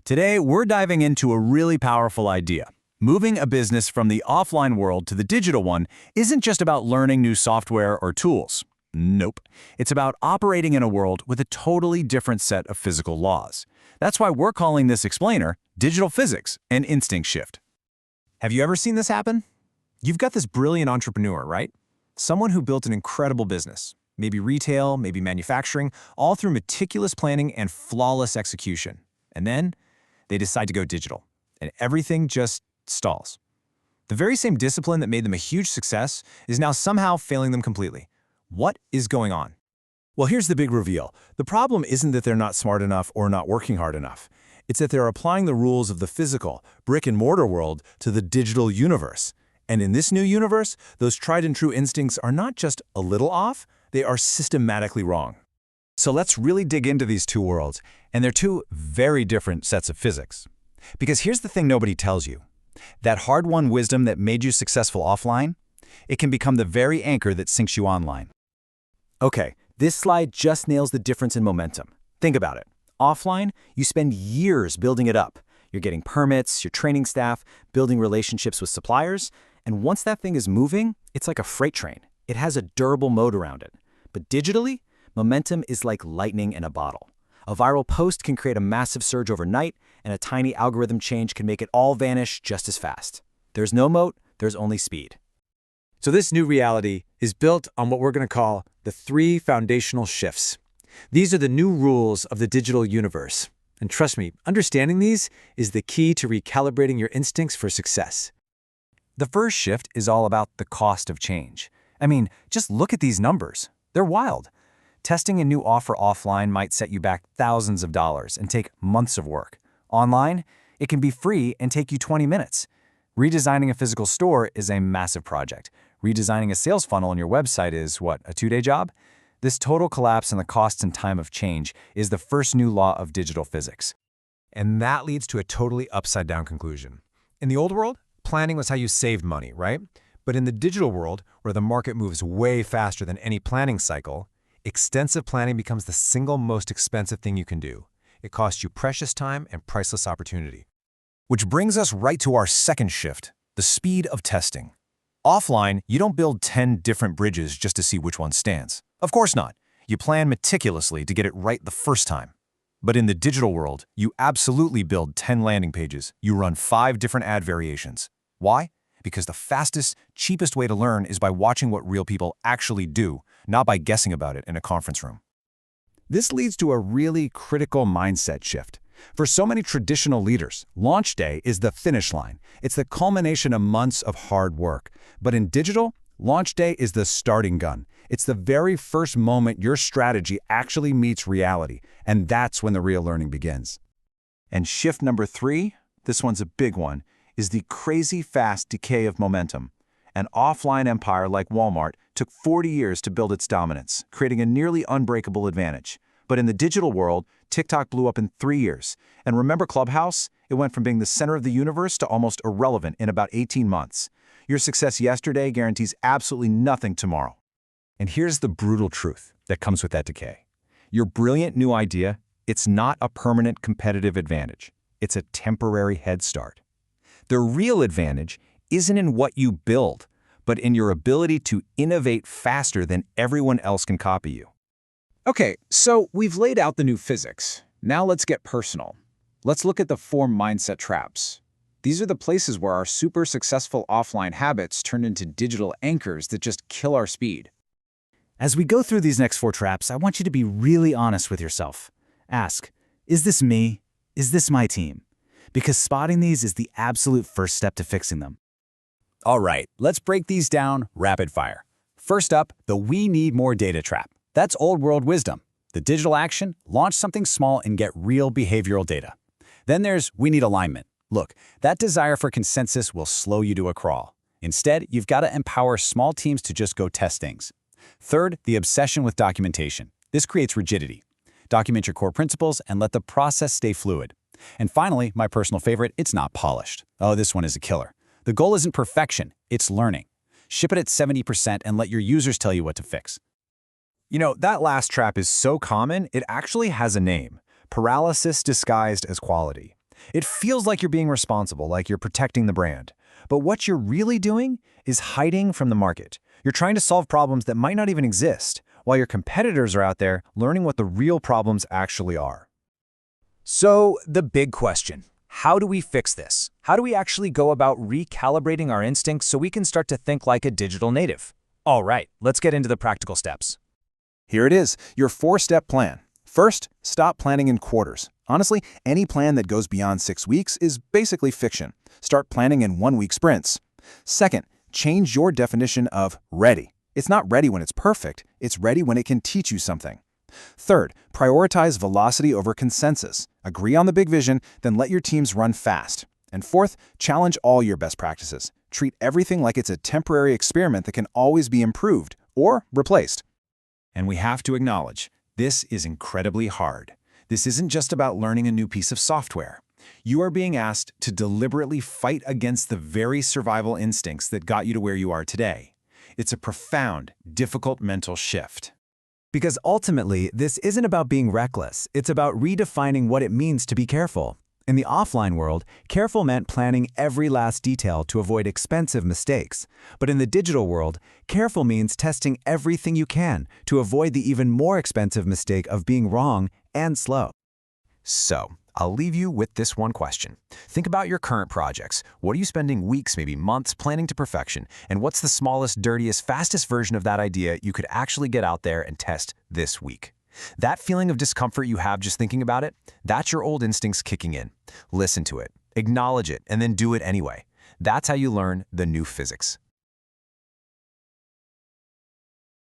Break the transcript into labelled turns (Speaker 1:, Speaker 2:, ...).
Speaker 1: Today, we're diving into a really powerful idea. Moving a business from the offline world to the digital one isn't just about learning new software or tools. Nope. It's about operating in a world with a totally different set of physical laws. That's why we're calling this explainer digital physics and instinct shift.
Speaker 2: Have you ever seen this happen? You've got this brilliant entrepreneur, right? Someone who built an incredible business, maybe retail, maybe manufacturing, all through meticulous planning and flawless execution. And then they decide to go digital, and everything just stalls. The very same discipline that made them a huge success is now somehow failing them completely. What is going on?
Speaker 3: Well, here's the big reveal. The problem isn't that they're not smart enough or not working hard enough. It's that they're applying the rules of the physical, brick-and-mortar world to the digital universe. And in this new universe, those tried-and-true instincts are not just a little off, they are systematically wrong.
Speaker 1: So let's really dig into these two worlds, and they're two very different sets of physics. Because here's the thing nobody tells you. That hard-won wisdom that made you successful offline, it can become the very anchor that sinks you online.
Speaker 3: Okay, this slide just nails the difference in momentum. Think about it. Offline, you spend years building it up. You're getting permits, you're training staff, building relationships with suppliers, and once that thing is moving, it's like a freight train. It has a durable moat around it. But digitally, momentum is like lightning in a bottle. A viral post can create a massive surge overnight, and a tiny algorithm change can make it all vanish just as fast. There's no moat, there's only speed.
Speaker 2: So this new reality is built on what we're going to call the 3 foundational shifts. These are the new rules of the digital universe. And trust me, understanding these is the key to recalibrating your instincts for success.
Speaker 1: The first shift is all about the cost of change. I mean, just look at these numbers. They're wild. Testing a new offer offline might set you back thousands of dollars and take months of work. Online, it can be free and take you 20 minutes. Redesigning a physical store is a massive project. Redesigning a sales funnel on your website is, what, a 2-day job? This total collapse in the cost and time of change is the first new law of digital physics.
Speaker 2: And that leads to a totally upside-down conclusion. In the old world, planning was how you saved money, right? But in the digital world, where the market moves way faster than any planning cycle, extensive planning becomes the single most expensive thing you can do. It costs you precious time and priceless opportunity.
Speaker 1: Which brings us right to our second shift, the speed of testing. Offline, you don't build 10 different bridges just to see which one stands. Of course not. You plan meticulously to get it right the first time. But in the digital world, you absolutely build 10 landing pages. You run 5 different ad variations. Why? Because the fastest, cheapest way to learn is by watching what real people actually do, not by guessing about it in a conference room. This leads to a really critical mindset shift. For so many traditional leaders, launch day is the finish line. It's the culmination of months of hard work. But in digital, launch day is the starting gun. It's the very first moment your strategy actually meets reality, and that's when the real learning begins. And shift number 3, this one's a big one, is the crazy fast decay of momentum. An offline empire like Walmart took 40 years to build its dominance, creating a nearly unbreakable advantage. But in the digital world, TikTok blew up in 3 years. And remember Clubhouse? It went from being the center of the universe to almost irrelevant in about 18 months. Your success yesterday guarantees absolutely nothing tomorrow. And here's the brutal truth that comes with that decay. Your brilliant new idea, it's not a permanent competitive advantage. It's a temporary head start. The real advantage isn't in what you build, but in your ability to innovate faster than everyone else can copy you.
Speaker 4: Okay, so we've laid out the new physics. Now let's get personal. Let's look at the 4 mindset traps. These are the places where our super successful offline habits turn into digital anchors that just kill our speed.
Speaker 1: As we go through these next 4 traps, I want you to be really honest with yourself. Ask, is this me? Is this my team? Because spotting these is the absolute first step to fixing them. All right, let's break these down rapid fire. First up, the we need more data trap. That's old world wisdom. The digital action, launch something small and get real behavioral data. Then there's we need alignment. Look, that desire for consensus will slow you to a crawl. Instead, you've got to empower small teams to just go test things. Third, the obsession with documentation. This creates rigidity. Document your core principles and let the process stay fluid. And finally, my personal favorite, it's not polished. Oh, this one is a killer. The goal isn't perfection, it's learning. Ship it at 70% and let your users tell you what to fix.
Speaker 2: You know, that last trap is so common, it actually has a name. Paralysis disguised as quality.
Speaker 1: It feels like you're being responsible, like you're protecting the brand. But what you're really doing is hiding from the market. You're trying to solve problems that might not even exist, while your competitors are out there learning what the real problems actually are.
Speaker 2: So, the big question. How do we fix this? How do we actually go about recalibrating our instincts so we can start to think like a digital native? All right, let's get into the practical steps.
Speaker 5: Here it is, your 4-step plan. First, stop planning in quarters. Honestly, any plan that goes beyond 6 weeks is basically fiction. Start planning in 1-week sprints. Second, change your definition of ready. It's not ready when it's perfect, it's ready when it can teach you something. Third, prioritize velocity over consensus. Agree on the big vision, then let your teams run fast. And fourth, challenge all your best practices. Treat everything like it's a temporary experiment that can always be improved or replaced.
Speaker 1: And we have to acknowledge, this is incredibly hard. This isn't just about learning a new piece of software. You are being asked to deliberately fight against the very survival instincts that got you to where you are today. It's a profound, difficult mental shift.
Speaker 2: Because ultimately, this isn't about being reckless. It's about redefining what it means to be careful. In the offline world, careful meant planning every last detail to avoid expensive mistakes. But in the digital world, careful means testing everything you can to avoid the even more expensive mistake of being wrong and slow.
Speaker 1: So, I'll leave you with this one question. Think about your current projects. What are you spending weeks, maybe months, planning to perfection? And what's the smallest, dirtiest, fastest version of that idea you could actually get out there and test this week? That feeling of discomfort you have just thinking about it, that's your old instincts kicking in. Listen to it, acknowledge it, and then do it anyway. That's how you learn the new physics.